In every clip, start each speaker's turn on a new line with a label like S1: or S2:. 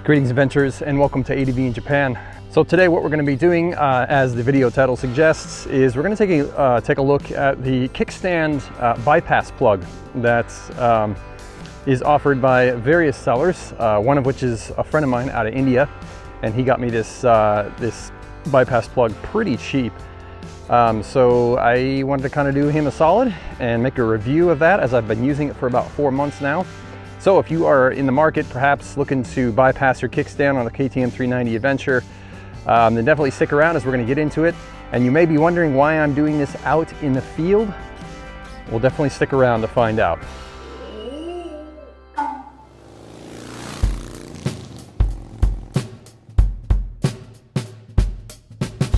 S1: Greetings adventurers and welcome to ADVinJapan. So today what we're going to be doing, as the video title suggests, is we're going to take a look at the Kickstand bypass plug that is offered by various sellers, one of which is a friend of mine out of India, and he got me this bypass plug pretty cheap. So I wanted to kind of do him a solid and make a review of that, as I've been using it for about 4 months now. So if you are in the market, perhaps looking to bypass your kickstand on a KTM 390 Adventure, then definitely stick around as we're going to get into it. And you may be wondering why I'm doing this out in the field. We'll definitely stick around to find out.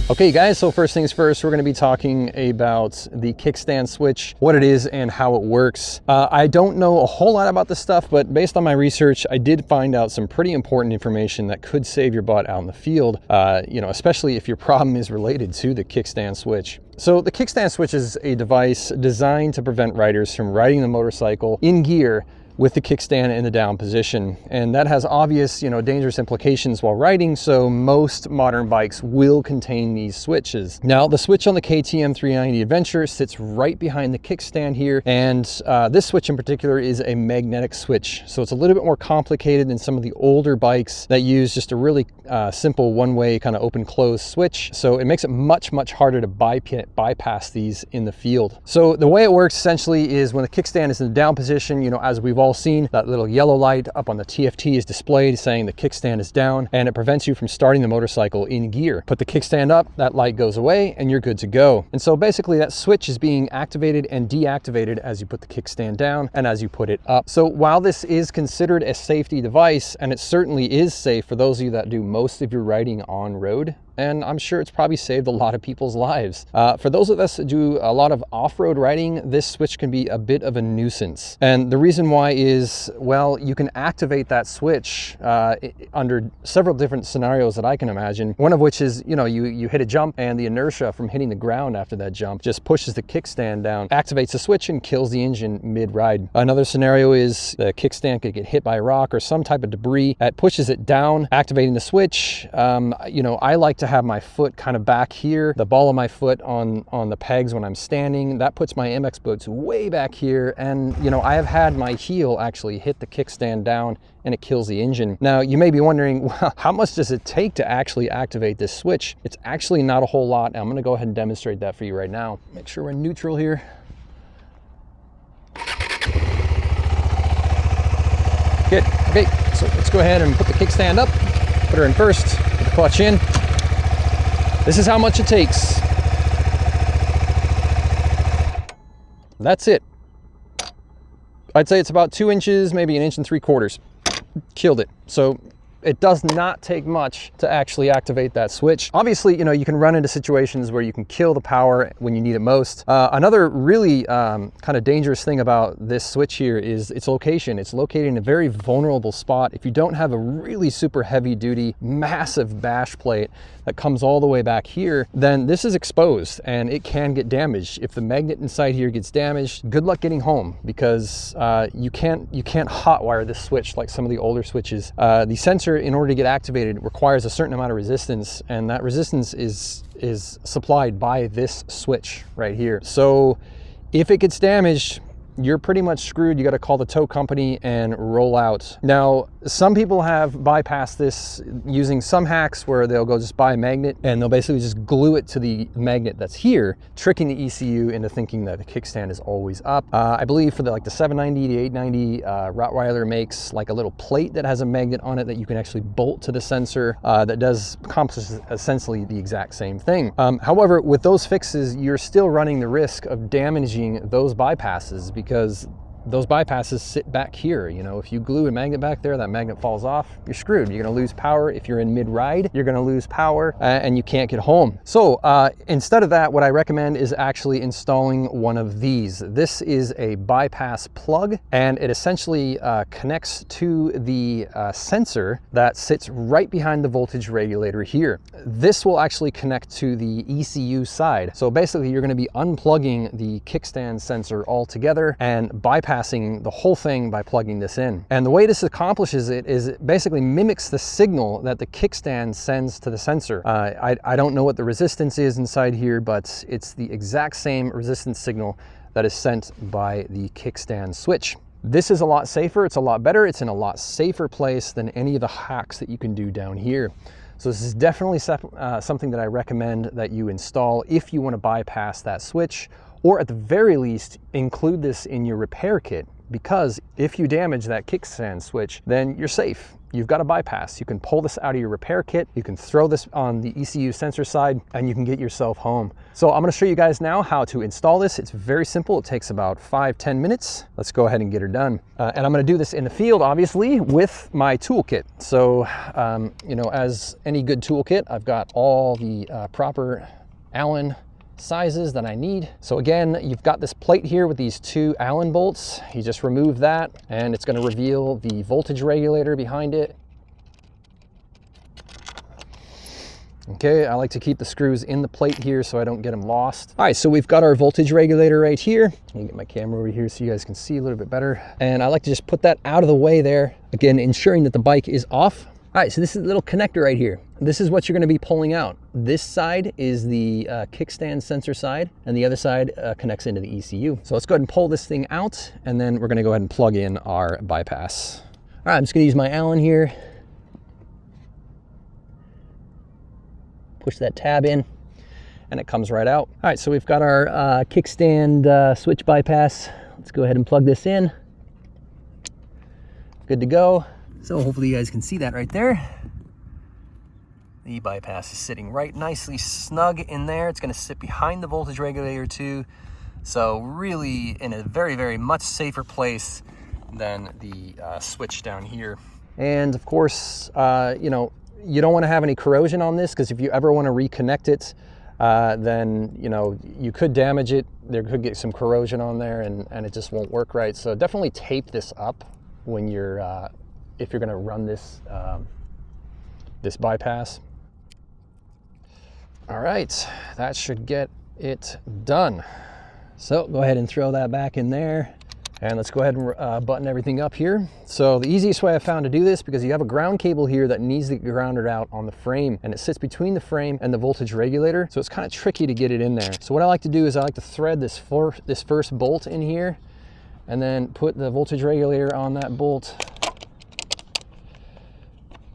S1: Okay guys, so first things first, we're going to be talking about the kickstand switch, what it is and how it works. I don't know a whole lot about this stuff, but based on my research, I did find out some pretty important information that could save your butt out in the field, especially if your problem is related to the kickstand switch. So the kickstand switch is a device designed to prevent riders from riding the motorcycle in gear with the kickstand in the down position, and that has obvious, dangerous implications while riding, so most modern bikes will contain these switches. Now, the switch on the KTM 390 Adventure sits right behind the kickstand here, and this switch in particular is a magnetic switch, so it's a little bit more complicated than some of the older bikes that use just a really simple one-way kind of open-close switch, so it makes it much harder to bypass these in the field. So the way it works essentially is when the kickstand is in the down position, as we've all seen, that little yellow light up on the TFT is displayed saying the kickstand is down, and it prevents you from starting the motorcycle in gear. Put the kickstand up, that light goes away, and you're good to go. And so basically that switch is being activated and deactivated as you put the kickstand down and as you put it up. So while this is considered a safety device, and it certainly is safe for those of you that do most of your riding on road, and I'm sure it's probably saved a lot of people's lives. For those of us that do a lot of off-road riding, this switch can be a bit of a nuisance. And the reason why is, well, you can activate that switch under several different scenarios that I can imagine. One of which is, you hit a jump and the inertia from hitting the ground after that jump just pushes the kickstand down, activates the switch and kills the engine mid-ride. Another scenario is the kickstand could get hit by a rock or some type of debris that pushes it down, activating the switch. I like to have my foot kind of back here, the ball of my foot on the pegs when I'm standing. That puts my MX boots way back here, and I have had my heel actually hit the kickstand down and it kills the engine. Now you may be wondering, well, how much does it take to actually activate this switch? It's actually not a whole lot, and I'm going to go ahead and demonstrate that for you right now. Make sure we're neutral here. Good. Okay, so let's go ahead and put the kickstand up, put her in first, put the clutch in. This is how much it takes. That's it. I'd say it's about 2 inches, maybe 1 3/4 inches. Killed it. So it does not take much to actually activate that switch. Obviously, you can run into situations where you can kill the power when you need it most. Another really kind of dangerous thing about this switch here is its location. It's located in a very vulnerable spot. If you don't have a really super heavy duty, massive bash plate that comes all the way back here, then this is exposed and it can get damaged. If the magnet inside here gets damaged, good luck getting home, because you can't hotwire this switch like some of the older switches. The sensor, in order to get activated, requires a certain amount of resistance, and that resistance is supplied by this switch right here. So if it gets damaged, you're pretty much screwed. You got to call the tow company and roll out. Now, some people have bypassed this using some hacks where they'll go just buy a magnet and they'll basically just glue it to the magnet that's here, tricking the ECU into thinking that the kickstand is always up. I believe for the 790, the 890, Rottweiler makes like a little plate that has a magnet on it that you can actually bolt to the sensor that does accomplish essentially the exact same thing. However, with those fixes, you're still running the risk of damaging those bypasses, because those bypasses sit back here. If you glue a magnet back there, that magnet falls off, you're screwed. You're going to lose power. If you're in mid-ride, you're going to lose power and you can't get home. So instead of that, what I recommend is actually installing one of these. This is a bypass plug, and it essentially connects to the sensor that sits right behind the voltage regulator here. This will actually connect to the ECU side. So basically, you're going to be unplugging the kickstand sensor altogether and bypassing bypassing the whole thing by plugging this in. And the way this accomplishes it is it basically mimics the signal that the kickstand sends to the sensor. I don't know what the resistance is inside here, but it's the exact same resistance signal that is sent by the kickstand switch. This is a lot safer, it's a lot better, it's in a lot safer place than any of the hacks that you can do down here. So this is definitely something that I recommend that you install if you want to bypass that switch, or at the very least, include this in your repair kit, because if you damage that kickstand switch, then you're safe. You've got a bypass. You can pull this out of your repair kit, you can throw this on the ECU sensor side, and you can get yourself home. So I'm gonna show you guys now how to install this. It's very simple. It takes about 5-10 minutes. Let's go ahead and get her done. And I'm gonna do this in the field, obviously, with my toolkit. So, you know, as any good toolkit, I've got all the proper Allen sizes that I need. So again, you've got this plate here with these 2 Allen bolts. You just remove that and it's going to reveal the voltage regulator behind it. Okay, I like to keep the screws in the plate here so I don't get them lost. All right, so we've got our voltage regulator right here. Let me get my camera over here so you guys can see a little bit better. And I like to just put that out of the way there. Again, ensuring that the bike is off. All right, so this is a little connector right here. This is what you're gonna be pulling out. This side is the kickstand sensor side, and the other side connects into the ECU. So let's go ahead and pull this thing out, and then we're gonna go ahead and plug in our bypass. All right, I'm just gonna use my Allen here. Push that tab in, and it comes right out. All right, so we've got our kickstand switch bypass. Let's go ahead and plug this in. Good to go. So hopefully you guys can see that right there. The bypass is sitting right nicely snug in there. It's going to sit behind the voltage regulator too. So really in a very, very much safer place than the switch down here. And of course, you know, you don't want to have any corrosion on this, because if you ever want to reconnect it, then, you know, you could damage it. There could get some corrosion on there and it just won't work right. So definitely tape this up when you're, if you're going to run this this bypass. All right, that should get it done. So go ahead and throw that back in there, and let's go ahead and button everything up here. So the easiest way I found to do this, because you have a ground cable here that needs to get grounded out on the frame, and it sits between the frame and the voltage regulator, so it's kind of tricky to get it in there. So what I like to do is I like to thread this first bolt in here, and then put the voltage regulator on that bolt,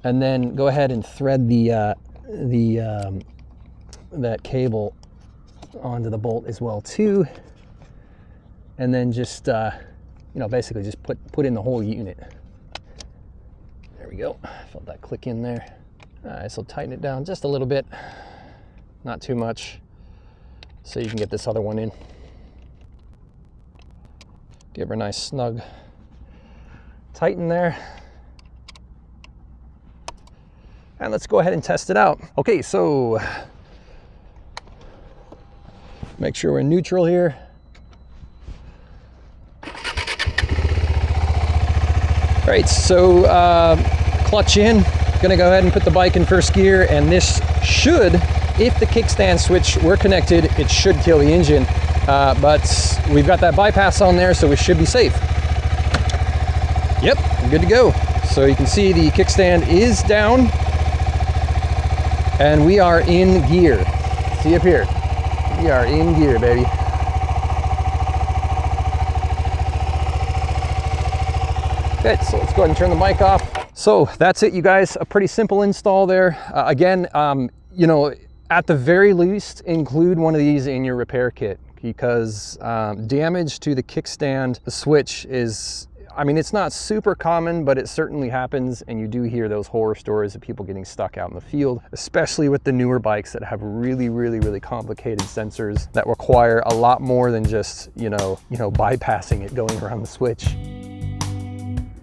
S1: and then go ahead and thread that cable onto the bolt as well too, and then just you know, basically just put in the whole unit. There we go. Felt that click in there. All right, so tighten it down just a little bit, not too much, so you can get this other one in. Give her a nice snug tighten there. And let's go ahead and test it out. Okay, so make sure we're neutral here. All right, so clutch in. Gonna go ahead and put the bike in first gear, and this should, if the kickstand switch were connected, it should kill the engine. But we've got that bypass on there, so we should be safe. Yep, good to go. So you can see the kickstand is down, and we are in gear. See up here, we are in gear, baby. Okay, so let's go ahead and turn the mic off. So that's it, you guys. A pretty simple install there. Again, you know, at the very least, include one of these in your repair kit, because damage to the kickstand switch is, I mean, it's not super common, but it certainly happens, and you do hear those horror stories of people getting stuck out in the field, especially with the newer bikes that have really, really, really complicated sensors that require a lot more than just, you know, bypassing it going around the switch.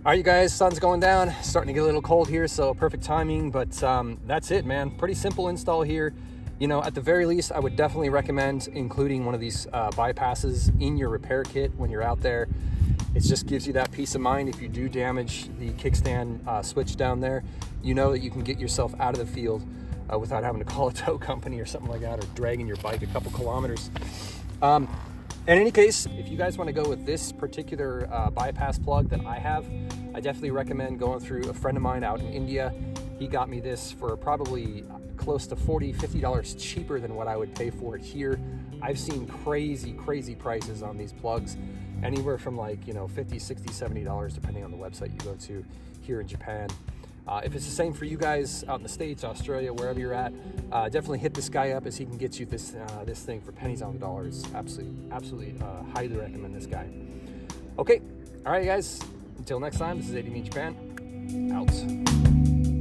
S1: All right, you guys, sun's going down, starting to get a little cold here, so perfect timing, but that's it, man. Pretty simple install here. You know, at the very least, I would definitely recommend including one of these bypasses in your repair kit when you're out there. It just gives you that peace of mind. If you do damage the kickstand switch down there, you know that you can get yourself out of the field without having to call a tow company or something like that, or dragging your bike a couple kilometers. In any case, if you guys want to go with this particular bypass plug that I have, I definitely recommend going through a friend of mine out in India. He got me this for probably close to $40-50 cheaper than what I would pay for it here. I've seen crazy prices on these plugs, anywhere from like, you know, $50, $60, $70 depending on the website you go to here in Japan. If it's the same for you guys out in the States, Australia, wherever you're at, definitely hit this guy up as he can get you this thing for pennies on the dollars. Absolutely highly recommend this guy. Okay, all right guys, until next time, this is ADVinJapan, out.